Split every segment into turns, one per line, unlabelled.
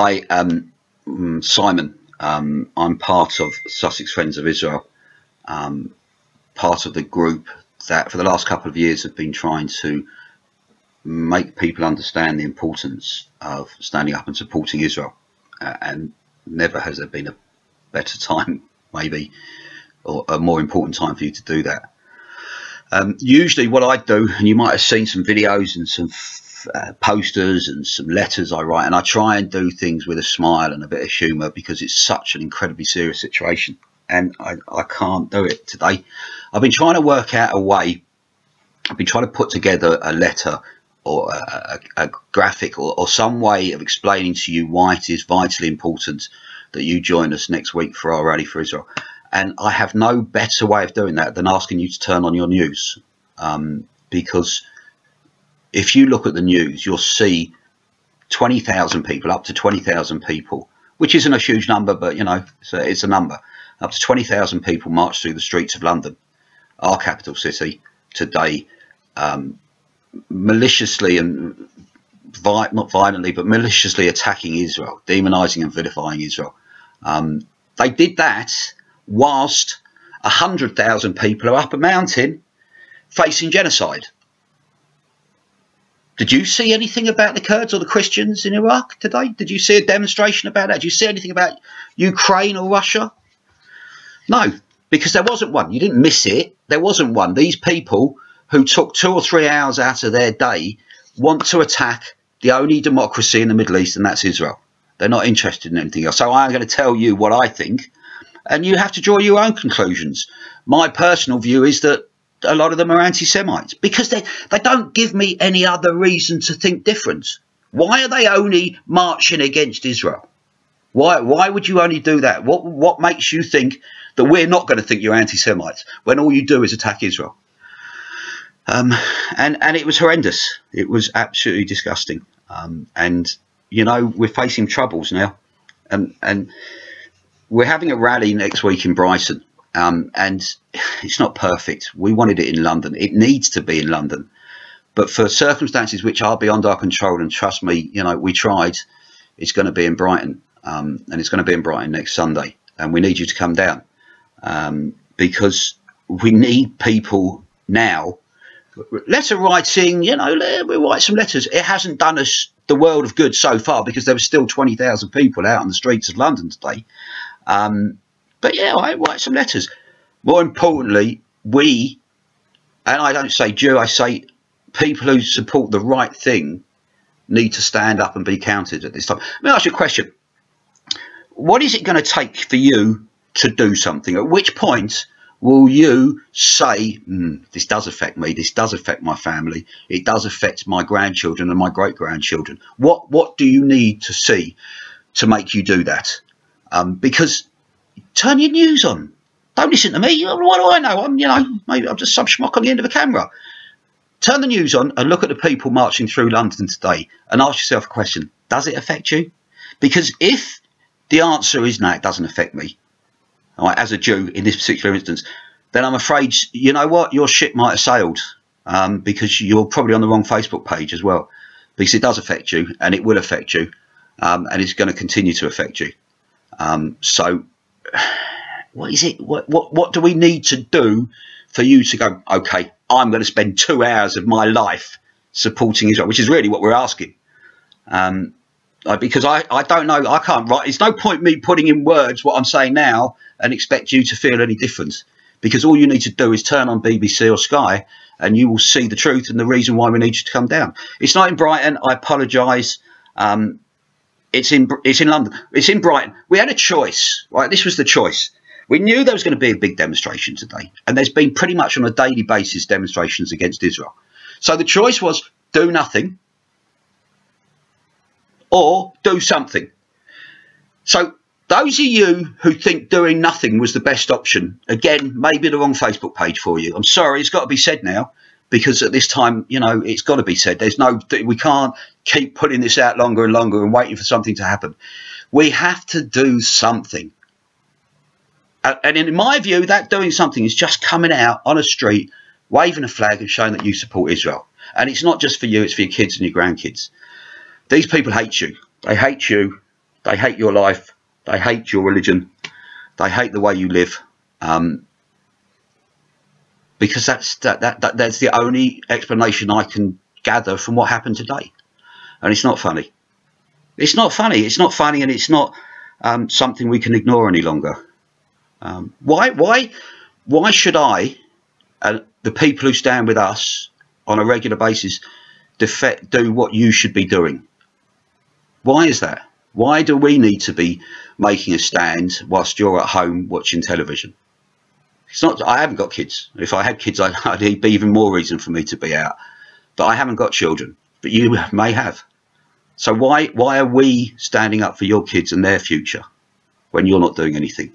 Hi, Simon. I'm part of Sussex Friends of Israel, part of the group that for the last couple of years have been trying to make people understand the importance of standing up and supporting Israel. And never has there been a better time, maybe, or a more important time for you to do that. Usually what I do, and you might have seen some videos and some posters and some letters I write, and I try and do things with a smile and a bit of humour because it's such an incredibly serious situation, and I can't do it today. I've been trying to work out a way. I've been trying to put together a letter or a graphic or some way of explaining to you why it is vitally important that you join us next week for our Rally for Israel. And I have no better way of doing that than asking you to turn on your news, because if you look at the news, you'll see 20,000 people, up to 20,000 people, which isn't a huge number, but, you know, it's a number. Up to 20,000 people march through the streets of London, our capital city, today, maliciously and not violently, but maliciously attacking Israel, demonising and vilifying Israel. They did that whilst 100,000 people are up a mountain facing genocide. Did you see anything about the Kurds or the Christians in Iraq today? Did you see a demonstration about that? Did you see anything about Ukraine or Russia? No, because there wasn't one. You didn't miss it. There wasn't one. These people who took 2 or 3 hours out of their day want to attack the only democracy in the Middle East, and that's Israel. They're not interested in anything else. So I'm going to tell you what I think, and you have to draw your own conclusions. My personal view is that a lot of them are anti-Semites because they don't give me any other reason to think different. Why are they only marching against Israel? Why would you only do that? What makes you think that we're not going to think you're anti-Semites when all you do is attack Israel? And it was horrendous. It was absolutely disgusting. And you know, we're facing troubles now, and we're having a rally next week in Brighton. And it's not perfect. We wanted it in London. It needs to be in London. But for circumstances which are beyond our control, and trust me, you know, we tried, it's going to be in Brighton. And it's going to be in Brighton next Sunday. And we need you to come down. Because we need people now. Letter writing, you know, we'll write some letters. It hasn't done us the world of good so far because there were still 20,000 people out on the streets of London today. But yeah, I write some letters. More importantly, we, and I don't say Jew, I say people who support the right thing need to stand up and be counted at this time. Let me ask you a question. What is it going to take for you to do something? At which point will you say, this does affect me, this does affect my family, it does affect my grandchildren and my great-grandchildren? What do you need to see to make you do that? Because turn your news on. Don't listen to me. What do I know? Maybe I'm just some schmuck on the end of a camera. Turn the news on and look at the people marching through London today and ask yourself a question. Does it affect you? Because if the answer is no, it doesn't affect me, all right, as a Jew in this particular instance, then I'm afraid, you know what, your ship might have sailed, because you're probably on the wrong Facebook page as well, because it does affect you and it will affect you, and it's going to continue to affect you. So what is it? What do we need to do for you to go, okay, I'm going to spend 2 hours of my life supporting Israel, which is really what we're asking. Because I don't know, I can't write. It's no point me putting in words what I'm saying now and expect you to feel any different, because all you need to do is turn on BBC or Sky and you will see the truth and the reason why we need you to come down. It's not in Brighton. I apologise. It's in London. It's in Brighton. We had a choice, right? This was the choice. We knew there was going to be a big demonstration today, and there's been pretty much on a daily basis demonstrations against Israel. So the choice was do nothing or do something. So those of you who think doing nothing was the best option, again, maybe the wrong Facebook page for you. I'm sorry, it's got to be said now, because at this time, you know, it's got to be said. We can't keep putting this out longer and longer and waiting for something to happen. We have to do something. And in my view, that doing something is just coming out on a street, waving a flag and showing that you support Israel. And it's not just for you, it's for your kids and your grandkids. These people hate you. They hate you. They hate your life. They hate your religion. They hate the way you live. Because that's the only explanation I can gather from what happened today. And it's not funny. It's not funny. It's not funny, and it's not something we can ignore any longer. Why should I, the people who stand with us on a regular basis, do what you should be doing? Why is that? Why do we need to be making a stand whilst you're at home watching television? It's not. I haven't got kids. If I had kids, I'd be even more reason for me to be out. But I haven't got children. But you may have. So why are we standing up for your kids and their future when you're not doing anything?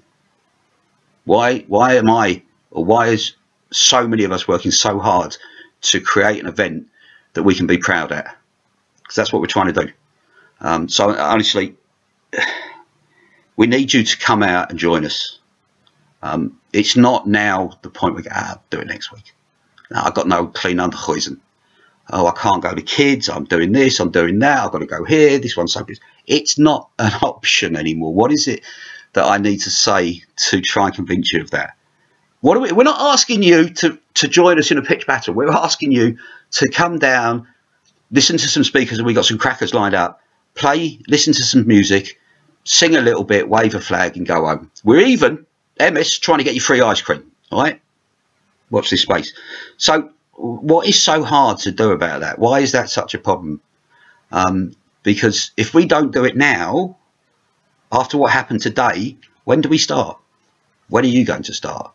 Why am I, or why is so many of us working so hard to create an event that we can be proud at? Because that's what we're trying to do. So honestly, we need you to come out and join us. It's not now the point we go, do it next week. No, I've got no clean underhuizen. Oh, I can't go to kids. I'm doing this. I'm doing that. I've got to go here. This one's so busy. It's not an option anymore. What is it that I need to say to try and convince you of that? We're not asking you to join us in a pitch battle. We're asking you to come down, listen to some speakers, and we got some crackers lined up, play, listen to some music, sing a little bit, wave a flag, and go home. We're even, MS, trying to get you free ice cream. All right? Watch this space. So what is so hard to do about that? Why is that such a problem? Because if we don't do it now, after what happened today, when do we start? When are you going to start?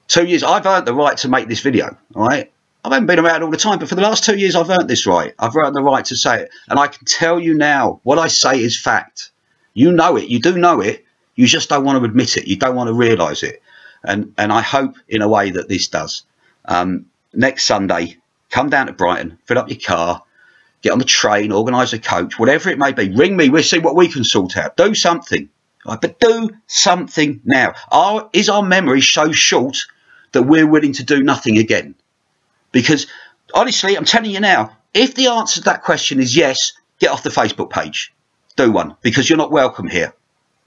2 years. I've earned the right to make this video. All right? I haven't been around all the time, but for the last 2 years, I've earned this right. I've earned the right to say it. And I can tell you now, what I say is fact. You know it. You do know it. You just don't want to admit it. You don't want to realise it. And I hope, in a way, that this does. Next Sunday, come down to Brighton, fill up your car, get on the train, organise a coach, whatever it may be. Ring me. We'll see what we can sort out. Do something. Right? But do something now. Is our memory so short that we're willing to do nothing again? Because, honestly, I'm telling you now, if the answer to that question is yes, get off the Facebook page. Do one, because you're not welcome here.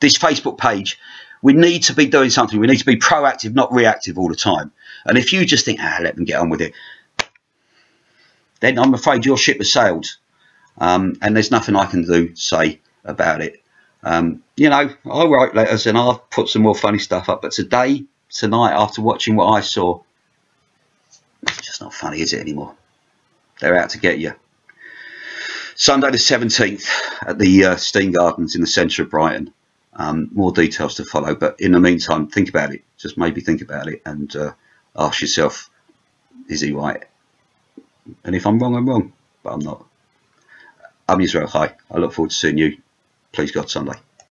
This Facebook page, we need to be doing something. We need to be proactive, not reactive all the time. And if you just think, let them get on with it, then I'm afraid your ship has sailed. And there's nothing I can say about it. You know, I'll write letters and I'll put some more funny stuff up. But tonight, after watching what I saw, it's just not funny, is it, anymore? They're out to get you. Sunday the 17th at the Steam Gardens in the centre of Brighton. More details to follow. But in the meantime, think about it. Just maybe think about it and ask yourself, is he right? And if I'm wrong, I'm wrong. But I'm not. I'm Israel. Hi. I look forward to seeing you. Please God, Sunday.